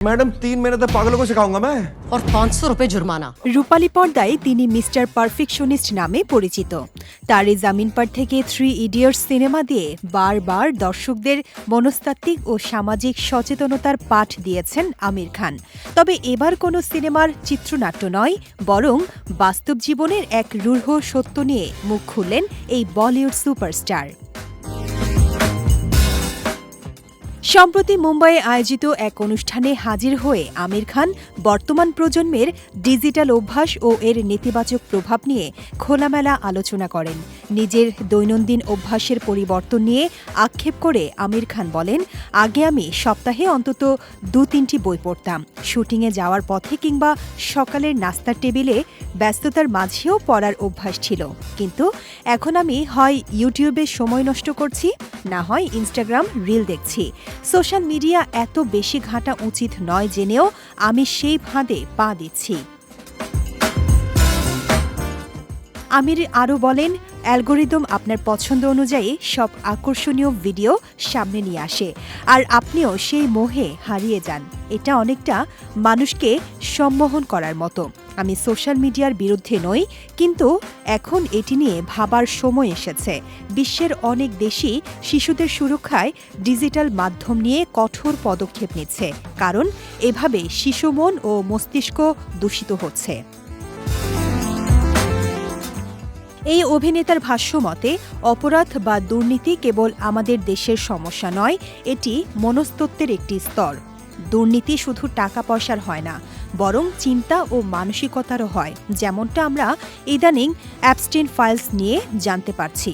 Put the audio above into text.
Madam 3 महीने तक पागलों को सिखाऊंगा मैं और 500 रुपए जुर्माना। রূপালী পর্দায় তিনি মিস্টার পারফেকশনিস্ট নামে পরিচিত। তারই জামিন পার থেকে 3 ইডিয়টস সিনেমা দিয়ে বারবার দর্শকদের মনস্তাত্ত্বিক ও সামাজিক সচেতনতার পাঠ দিয়েছেন আমির খান। তবে এবার কোনো সিনেমার চিত্রনাট্য নয়, বরং বাস্তব জীবনের এক রূঢ় সত্য নিয়ে মুখ খুললেন এই বলিউড সুপারস্টার। সম্প্রতি মুম্বাইয়ে আয়োজিত এক অনুষ্ঠানে হাজির হয়ে আমির খান বর্তমান প্রজন্মের ডিজিটাল অভ্যাস ও এর নেতিবাচক প্রভাব নিয়ে খোলামেলা আলোচনা করেন। নিজের দৈনন্দিন অভ্যাসের পরিবর্তন নিয়ে আক্ষেপ করে আমির খান বলেন, আগে আমি সপ্তাহে অন্তত 2-3টি বই পড়তাম। শুটিংয়ে যাওয়ার পথে কিংবা সকালের নাস্তার টেবিলে ব্যস্ততার মাঝেও পড়ার অভ্যাস ছিল, কিন্তু এখন আমি হয় ইউটিউবে সময় নষ্ট করছি, না হয় ইনস্টাগ্রাম রিল দেখছি। সোশ্যাল মিডিয়া এত বেশি ঘাঁটা উচিত নয় জেনেও আমি সেই ফাঁদে পা দিচ্ছি। আমির আরও বলেন, অ্যালগোরিদম আপনার পছন্দ অনুযায়ী সব আকর্ষণীয় ভিডিও সামনে নিয়ে আসে, আর আপনিও সেই মোহে হারিয়ে যান। এটা অনেকটা মানুষকে সম্মোহন করার মতো। আমি সোশ্যাল মিডিয়ার বিরুদ্ধে নই, কিন্তু এখন এটি নিয়ে ভাবার সময় এসেছে। বিশ্বের অনেক দেশই শিশুদের সুরক্ষায় ডিজিটাল মাধ্যম নিয়ে কঠোর পদক্ষেপ নিচ্ছে, কারণ এভাবে শিশু মন ও মস্তিষ্ক দূষিত হচ্ছে। এই অভিনেতার ভাষ্য মতে, অপরাধ বা দুর্নীতি কেবল আমাদের দেশের সমস্যা নয়, এটি মনস্তত্ত্বের একটি স্তর। দুর্নীতি শুধু টাকা পয়সার হয় না, বরং চিন্তা ও মানসিকতারও হয়, যেমনটা আমরা ইদানিং অ্যাপস্টিন ফাইলস নিয়ে জানতে পারছি।